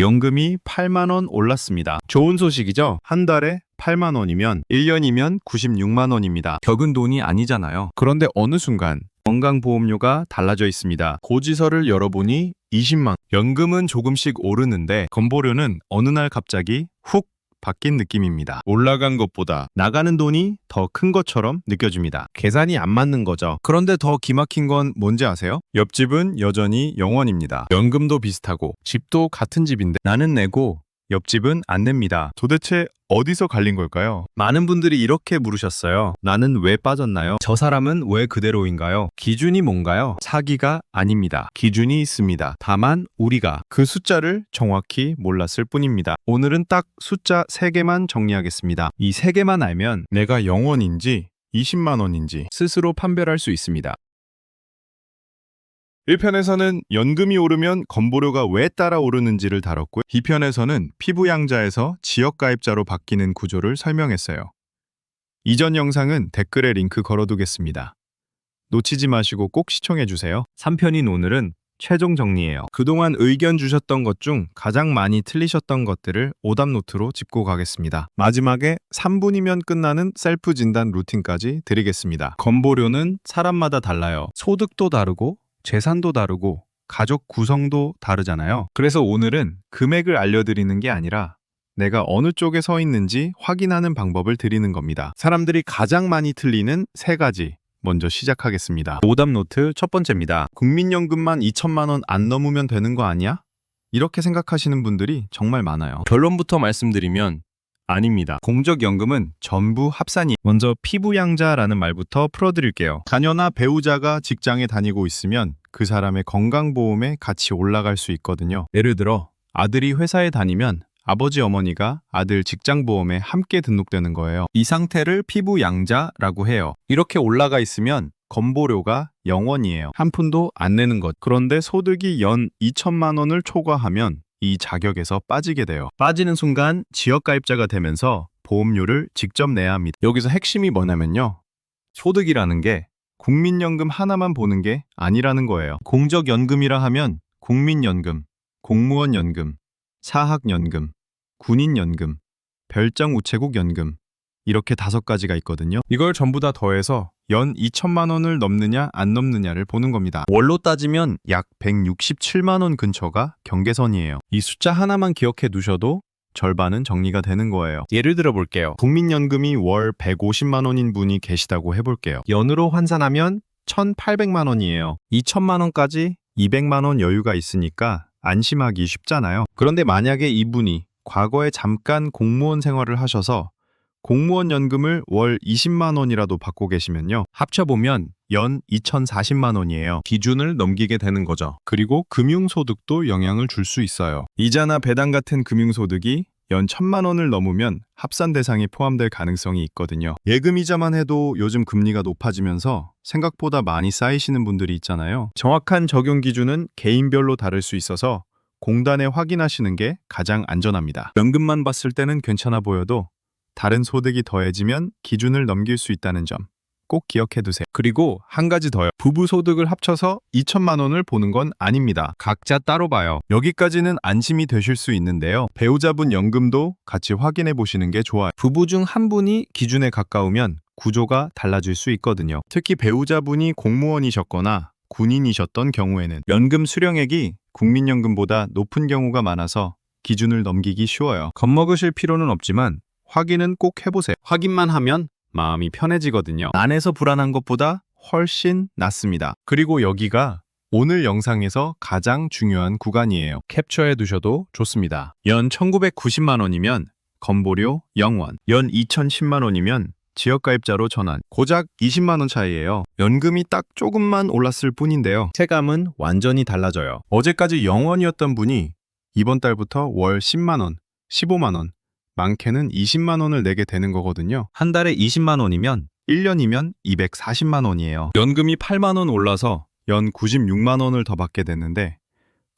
연금이 8만 원 올랐습니다. 좋은 소식이죠? 한 달에 8만 원이면 1년이면 96만 원입니다. 적은 돈이 아니잖아요. 그런데 어느 순간 건강보험료가 달라져 있습니다. 고지서를 열어보니 20만 원. 연금은 조금씩 오르는데 건보료는 어느 날 갑자기 훅 바뀐 느낌입니다. 올라간 것보다 나가는 돈이 더 큰 것처럼 느껴집니다. 계산이 안 맞는 거죠. 그런데 더 기막힌 건 뭔지 아세요? 옆집은 여전히 0원입니다. 연금도 비슷하고 집도 같은 집인데 나는 내고 옆집은 안 냅니다. 도대체 어디서 갈린 걸까요? 많은 분들이 이렇게 물으셨어요. 나는 왜 빠졌나요? 저 사람은 왜 그대로인가요? 기준이 뭔가요? 사기가 아닙니다. 기준이 있습니다. 다만 우리가 그 숫자를 정확히 몰랐을 뿐입니다. 오늘은 딱 숫자 3개만 정리하겠습니다. 이 3개만 알면 내가 0원인지 20만 원인지 스스로 판별할 수 있습니다. 1편에서는 연금이 오르면 건보료가 왜 따라 오르는지를 다뤘고요. 2편에서는 피부양자에서 지역가입자로 바뀌는 구조를 설명했어요. 이전 영상은 댓글에 링크 걸어두겠습니다. 놓치지 마시고 꼭 시청해주세요. 3편인 오늘은 최종 정리예요. 그동안 의견 주셨던 것 중 가장 많이 틀리셨던 것들을 오답노트로 짚고 가겠습니다. 마지막에 3분이면 끝나는 셀프 진단 루틴까지 드리겠습니다. 건보료는 사람마다 달라요. 소득도 다르고 재산도 다르고 가족 구성도 다르잖아요. 그래서 오늘은 금액을 알려드리는 게 아니라 내가 어느 쪽에 서 있는지 확인하는 방법을 드리는 겁니다. 사람들이 가장 많이 틀리는 3가지. 먼저 시작하겠습니다. 오답 노트 첫 번째입니다. 국민연금만 2천만 원 안 넘으면 되는 거 아니야? 이렇게 생각하시는 분들이 정말 많아요. 결론부터 말씀드리면 아닙니다. 공적연금은 전부 합산이. 먼저 피부양자라는 말부터 풀어드릴게요. 자녀나 배우자가 직장에 다니고 있으면 그 사람의 건강보험에 같이 올라갈 수 있거든요. 예를 들어 아들이 회사에 다니면 아버지 어머니가 아들 직장보험에 함께 등록되는 거예요. 이 상태를 피부양자라고 해요. 이렇게 올라가 있으면 건보료가 0원이에요. 한 푼도 안 내는 것. 그런데 소득이 연 2천만 원을 초과하면 이 자격에서 빠지게 돼요. 빠지는 순간 지역가입자가 되면서 보험료를 직접 내야 합니다. 여기서 핵심이 뭐냐면요. 소득이라는 게 국민연금 하나만 보는 게 아니라는 거예요. 공적연금이라 하면 국민연금, 공무원연금, 사학연금, 군인연금, 별장우체국연금 이렇게 5가지가 있거든요. 이걸 전부 다 더해서 연 2천만 원을 넘느냐 안 넘느냐를 보는 겁니다. 월로 따지면 약 167만 원 근처가 경계선이에요. 이 숫자 하나만 기억해 두셔도 절반은 정리가 되는 거예요. 예를 들어 볼게요. 국민연금이 월 150만 원인 분이 계시다고 해볼게요. 연으로 환산하면 1,800만 원이에요. 2천만 원까지 200만 원 여유가 있으니까 안심하기 쉽잖아요. 그런데 만약에 이분이 과거에 잠깐 공무원 생활을 하셔서 공무원 연금을 월 20만 원이라도 받고 계시면요. 합쳐보면 연 2,040만 원이에요. 기준을 넘기게 되는 거죠. 그리고 금융소득도 영향을 줄 수 있어요. 이자나 배당 같은 금융소득이 연 1,000만 원을 넘으면 합산 대상에 포함될 가능성이 있거든요. 예금이자만 해도 요즘 금리가 높아지면서 생각보다 많이 쌓이시는 분들이 있잖아요. 정확한 적용 기준은 개인별로 다를 수 있어서 공단에 확인하시는 게 가장 안전합니다. 연금만 봤을 때는 괜찮아 보여도 다른 소득이 더해지면 기준을 넘길 수 있다는 점 꼭 기억해 두세요. 그리고 한 가지 더요. 부부 소득을 합쳐서 2천만 원을 보는 건 아닙니다. 각자 따로 봐요. 여기까지는 안심이 되실 수 있는데요. 배우자분 연금도 같이 확인해 보시는 게 좋아요. 부부 중 한 분이 기준에 가까우면 구조가 달라질 수 있거든요. 특히 배우자분이 공무원이셨거나 군인이셨던 경우에는 연금 수령액이 국민연금보다 높은 경우가 많아서 기준을 넘기기 쉬워요. 겁먹으실 필요는 없지만 확인은 꼭 해보세요. 확인만 하면 마음이 편해지거든요. 안에서 불안한 것보다 훨씬 낫습니다. 그리고 여기가 오늘 영상에서 가장 중요한 구간이에요. 캡처해 두셔도 좋습니다. 연 1,990만 원이면 건보료 0원, 연 2,010만 원이면 지역가입자로 전환. 고작 20만 원 차이예요. 연금이 딱 조금만 올랐을 뿐인데요. 체감은 완전히 달라져요. 어제까지 0원이었던 분이 이번 달부터 월 10만 원, 15만 원, 많게는 20만 원을 내게 되는 거거든요. 한 달에 20만 원이면 1년이면 240만 원이에요. 연금이 8만 원 올라서 연 96만 원을 더 받게 됐는데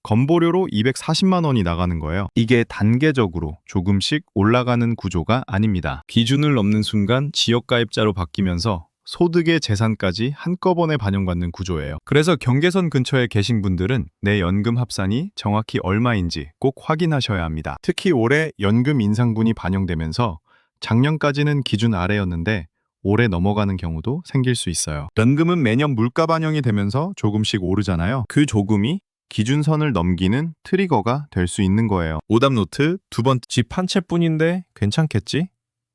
건보료로 240만 원이 나가는 거예요. 이게 단계적으로 조금씩 올라가는 구조가 아닙니다. 기준을 넘는 순간 지역가입자로 바뀌면서 소득의 재산까지 한꺼번에 반영받는 구조예요. 그래서 경계선 근처에 계신 분들은 내 연금 합산이 정확히 얼마인지 꼭 확인하셔야 합니다. 특히 올해 연금 인상분이 반영되면서 작년까지는 기준 아래였는데 올해 넘어가는 경우도 생길 수 있어요. 연금은 매년 물가 반영이 되면서 조금씩 오르잖아요. 그 조금이 기준선을 넘기는 트리거가 될 수 있는 거예요. 오답 노트 두 번째, 집 한 채뿐인데 괜찮겠지?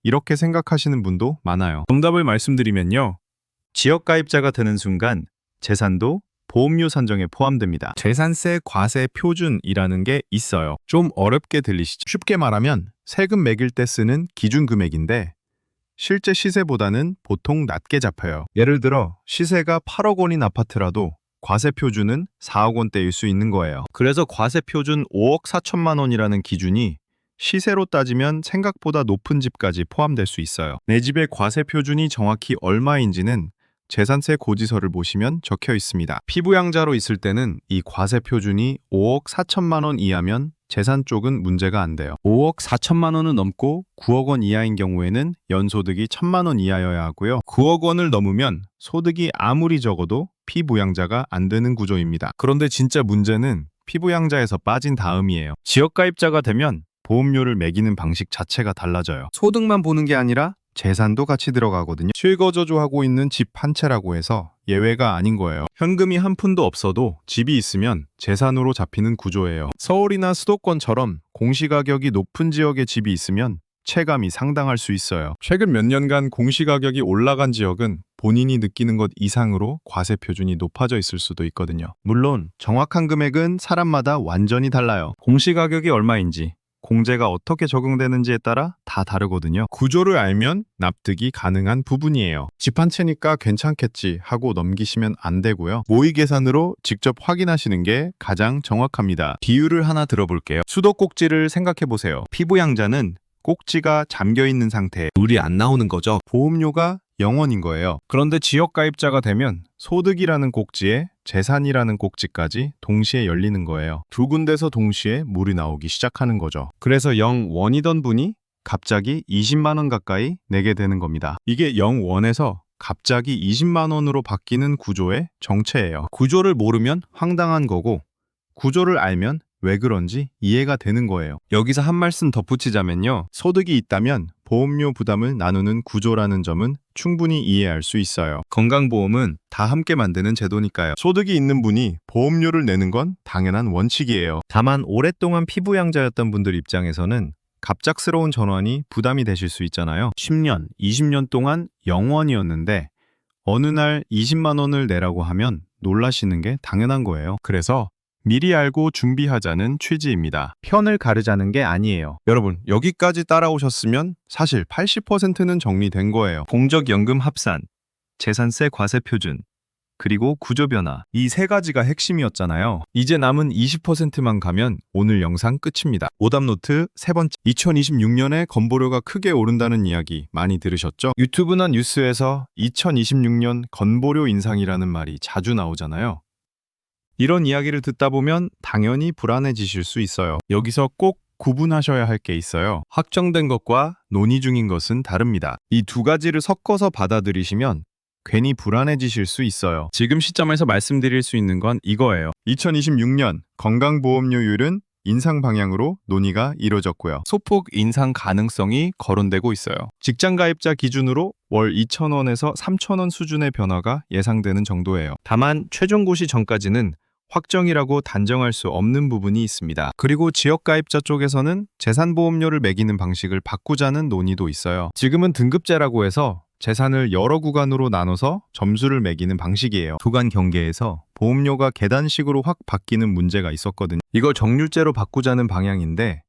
이렇게 생각하시는 분도 많아요. 정답을 말씀드리면요. 지역가입자가 되는 순간 재산도 보험료 산정에 포함됩니다. 재산세 과세 표준이라는 게 있어요. 좀 어렵게 들리시죠? 쉽게 말하면 세금 매길 때 쓰는 기준 금액인데 실제 시세보다는 보통 낮게 잡혀요. 예를 들어 시세가 8억 원인 아파트라도 과세 표준은 4억 원대일 수 있는 거예요. 그래서 과세 표준 5억 4천만 원이라는 기준이 시세로 따지면 생각보다 높은 집까지 포함될 수 있어요. 내 집의 과세 표준이 정확히 얼마인지는 재산세 고지서를 보시면 적혀 있습니다. 피부양자로 있을 때는 이 과세 표준이 5억 4천만 원 이하면 재산 쪽은 문제가 안 돼요. 5억 4천만 원은 넘고 9억 원 이하인 경우에는 연소득이 1천만 원 이하여야 하고요. 9억 원을 넘으면 소득이 아무리 적어도 피부양자가 안 되는 구조입니다. 그런데 진짜 문제는 피부양자에서 빠진 다음이에요. 지역가입자가 되면 보험료를 매기는 방식 자체가 달라져요. 소득만 보는 게 아니라 재산도 같이 들어가거든요. 실거저조하고 있는 집 한 채라고 해서 예외가 아닌 거예요. 현금이 한 푼도 없어도 집이 있으면 재산으로 잡히는 구조예요. 서울이나 수도권처럼 공시가격이 높은 지역에 집이 있으면 체감이 상당할 수 있어요. 최근 몇 년간 공시가격이 올라간 지역은 본인이 느끼는 것 이상으로 과세 표준이 높아져 있을 수도 있거든요. 물론 정확한 금액은 사람마다 완전히 달라요. 공시가격이 얼마인지 공제가 어떻게 적용되는지에 따라 다 다르거든요. 구조를 알면 납득이 가능한 부분이에요. 집 한 채니까 괜찮겠지 하고 넘기시면 안 되고요. 모의 계산으로 직접 확인하시는 게 가장 정확합니다. 비율을 하나 들어볼게요. 수도꼭지를 생각해 보세요. 피부양자는 꼭지가 잠겨 있는 상태에 물이 안 나오는 거죠. 보험료가 0원인 거예요. 그런데 지역가입자가 되면 소득이라는 꼭지에 재산이라는 꼭지까지 동시에 열리는 거예요. 두 군데서 동시에 물이 나오기 시작하는 거죠. 그래서 0원이던 분이 갑자기 20만 원 가까이 내게 되는 겁니다. 이게 0원에서 갑자기 20만 원으로 바뀌는 구조의 정체예요. 구조를 모르면 황당한 거고 구조를 알면 왜 그런지 이해가 되는 거예요. 여기서 한 말씀 덧붙이자면요. 소득이 있다면 보험료 부담을 나누는 구조라는 점은 충분히 이해할 수 있어요. 건강보험은 다 함께 만드는 제도니까요. 소득이 있는 분이 보험료를 내는 건 당연한 원칙이에요. 다만 오랫동안 피부양자였던 분들 입장에서는 갑작스러운 전환이 부담이 되실 수 있잖아요. 10년, 20년 동안 0원이었는데 어느 날 20만 원을 내라고 하면 놀라시는 게 당연한 거예요. 그래서 미리 알고 준비하자는 취지입니다. 편을 가르자는 게 아니에요. 여러분, 여기까지 따라오셨으면 사실 80%는 정리된 거예요. 공적연금 합산, 재산세 과세 표준, 그리고 구조 변화. 이 세 가지가 핵심이었잖아요. 이제 남은 20%만 가면 오늘 영상 끝입니다. 오답노트 세 번째. 2026년에 건보료가 크게 오른다는 이야기 많이 들으셨죠? 유튜브나 뉴스에서 2026년 건보료 인상이라는 말이 자주 나오잖아요. 이런 이야기를 듣다 보면 당연히 불안해지실 수 있어요. 여기서 꼭 구분하셔야 할 게 있어요. 확정된 것과 논의 중인 것은 다릅니다. 이 두 가지를 섞어서 받아들이시면 괜히 불안해지실 수 있어요. 지금 시점에서 말씀드릴 수 있는 건 이거예요. 2026년 건강보험료율은 인상 방향으로 논의가 이루어졌고요. 소폭 인상 가능성이 거론되고 있어요. 직장가입자 기준으로 월 2,000원에서 3,000원 수준의 변화가 예상되는 정도예요. 다만 최종 고시 전까지는 확정이라고 단정할 수 없는 부분이 있습니다. 그리고 지역가입자 쪽에서는 재산보험료를 매기는 방식을 바꾸자는 논의도 있어요. 지금은 등급제라고 해서 재산을 여러 구간으로 나눠서 점수를 매기는 방식이에요. 구간 경계에서 보험료가 계단식으로 확 바뀌는 문제가 있었거든요. 이걸 정률제로 바꾸자는 방향인데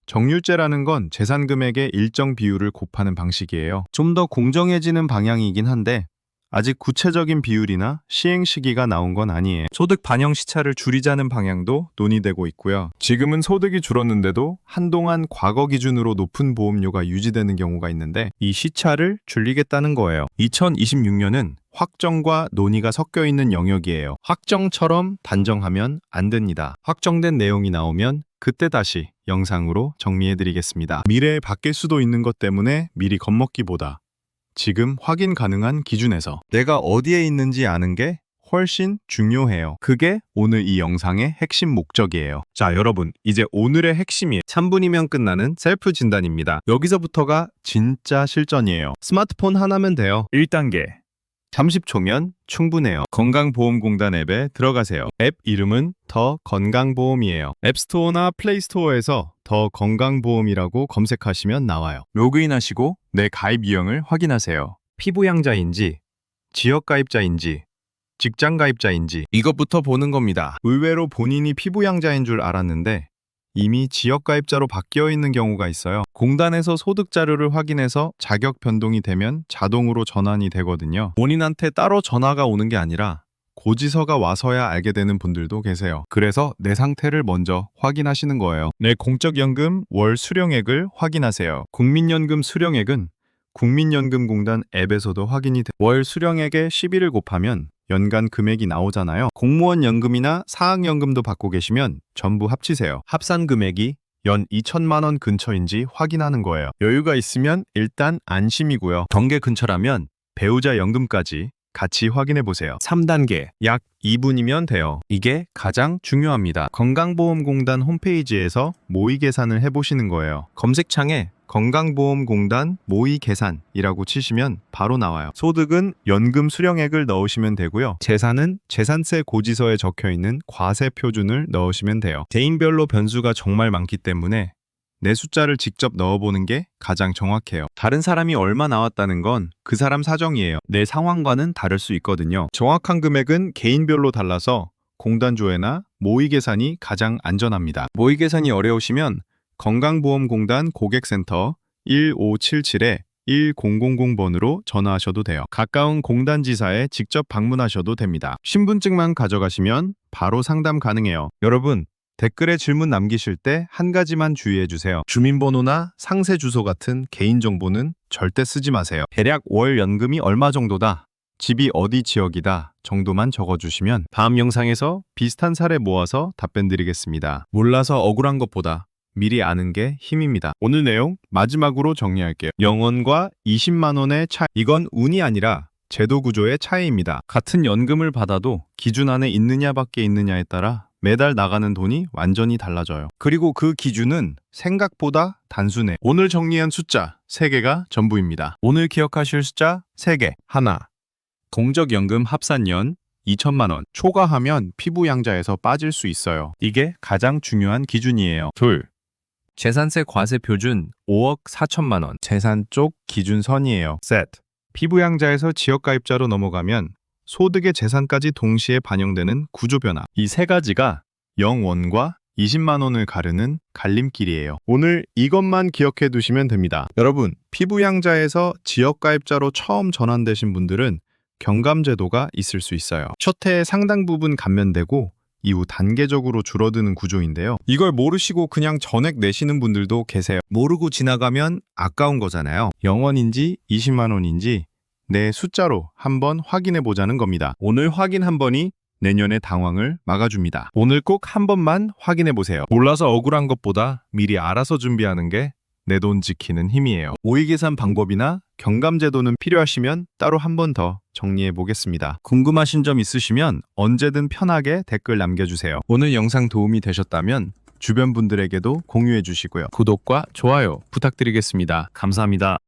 정률제라는 건 재산 금액의 일정 비율을 곱하는 방식이에요. 좀 더 공정해지는 방향이긴 한데 아직 구체적인 비율이나 시행 시기가 나온 건 아니에요. 소득 반영 시차를 줄이자는 방향도 논의되고 있고요. 지금은 소득이 줄었는데도 한동안 과거 기준으로 높은 보험료가 유지되는 경우가 있는데 이 시차를 줄이겠다는 거예요. 2026년은 확정과 논의가 섞여 있는 영역이에요. 확정처럼 단정하면 안 됩니다. 확정된 내용이 나오면 그때 다시 영상으로 정리해드리겠습니다. 미래에 바뀔 수도 있는 것 때문에 미리 겁먹기보다 지금 확인 가능한 기준에서 내가 어디에 있는지 아는 게 훨씬 중요해요. 그게 오늘 이 영상의 핵심 목적이에요. 자, 여러분, 이제 오늘의 핵심이에요. 3분이면 끝나는 셀프 진단입니다. 여기서부터가 진짜 실전이에요. 스마트폰 하나면 돼요. 1단계. 30초면 충분해요. 건강보험공단 앱에 들어가세요. 앱 이름은 더 건강보험이에요. 앱스토어나 플레이스토어에서 더 건강보험이라고 검색하시면 나와요. 로그인하시고 내 가입 유형을 확인하세요. 피부양자인지, 지역가입자인지, 직장가입자인지 이것부터 보는 겁니다. 의외로 본인이 피부양자인 줄 알았는데 이미 지역가입자로 바뀌어 있는 경우가 있어요. 공단에서 소득 자료를 확인해서 자격 변동이 되면 자동으로 전환이 되거든요. 본인한테 따로 전화가 오는 게 아니라 고지서가 와서야 알게 되는 분들도 계세요. 그래서 내 상태를 먼저 확인하시는 거예요. 내 공적연금 월 수령액을 확인하세요. 국민연금 수령액은 국민연금공단 앱에서도 확인이 돼요. 월 수령액의 11을 곱하면 연간 금액이 나오잖아요. 공무원 연금이나 사학연금도 받고 계시면 전부 합치세요. 합산 금액이 연 2천만 원 근처인지 확인하는 거예요. 여유가 있으면 일단 안심이고요. 경계 근처라면 배우자 연금까지 같이 확인해 보세요. 3단계, 약 2분이면 돼요. 이게 가장 중요합니다. 건강보험공단 홈페이지에서 모의 계산을 해보시는 거예요. 검색창에 건강보험공단 모의 계산이라고 치시면 바로 나와요. 소득은 연금 수령액을 넣으시면 되고요. 재산은 재산세 고지서에 적혀있는 과세 표준을 넣으시면 돼요. 개인별로 변수가 정말 많기 때문에 내 숫자를 직접 넣어보는 게 가장 정확해요. 다른 사람이 얼마 나왔다는 건 그 사람 사정이에요. 내 상황과는 다를 수 있거든요. 정확한 금액은 개인별로 달라서 공단조회나 모의 계산이 가장 안전합니다. 모의 계산이 어려우시면 건강보험공단 고객센터 1577-1000번으로 전화하셔도 돼요. 가까운 공단지사에 직접 방문하셔도 됩니다. 신분증만 가져가시면 바로 상담 가능해요. 여러분, 댓글에 질문 남기실 때 한 가지만 주의해 주세요. 주민번호나 상세 주소 같은 개인정보는 절대 쓰지 마세요. 대략 월 연금이 얼마 정도다, 집이 어디 지역이다 정도만 적어주시면 다음 영상에서 비슷한 사례 모아서 답변 드리겠습니다. 몰라서 억울한 것보다 미리 아는 게 힘입니다. 오늘 내용 마지막으로 정리할게요. 영원과 20만 원의 차이. 이건 운이 아니라 제도 구조의 차이입니다. 같은 연금을 받아도 기준 안에 있느냐 밖에 있느냐에 따라 매달 나가는 돈이 완전히 달라져요. 그리고 그 기준은 생각보다 단순해. 오늘 정리한 숫자 3개가 전부입니다. 오늘 기억하실 숫자 3개. 하나, 공적연금 합산연 2천만 원. 초과하면 피부양자에서 빠질 수 있어요. 이게 가장 중요한 기준이에요. 둘, 재산세 과세 표준 5억 4천만 원. 재산 쪽 기준선이에요. 셋, 피부양자에서 지역가입자로 넘어가면 소득의 재산까지 동시에 반영되는 구조 변화. 이 3가지가 0원과 20만 원을 가르는 갈림길이에요. 오늘 이것만 기억해 두시면 됩니다. 여러분, 피부양자에서 지역가입자로 처음 전환되신 분들은 경감제도가 있을 수 있어요. 첫 해에 상당 부분 감면되고 이후 단계적으로 줄어드는 구조인데요. 이걸 모르시고 그냥 전액 내시는 분들도 계세요. 모르고 지나가면 아까운 거잖아요. 0원인지 20만 원인지 내 숫자로 한번 확인해 보자는 겁니다. 오늘 확인 한 번이 내년의 당황을 막아줍니다. 오늘 꼭 한 번만 확인해 보세요. 몰라서 억울한 것보다 미리 알아서 준비하는 게 내 돈 지키는 힘이에요. 모의 계산 방법이나 경감제도는 필요하시면 따로 한 번 더 정리해 보겠습니다. 궁금하신 점 있으시면 언제든 편하게 댓글 남겨주세요. 오늘 영상 도움이 되셨다면 주변 분들에게도 공유해 주시고요. 구독과 좋아요 부탁드리겠습니다. 감사합니다.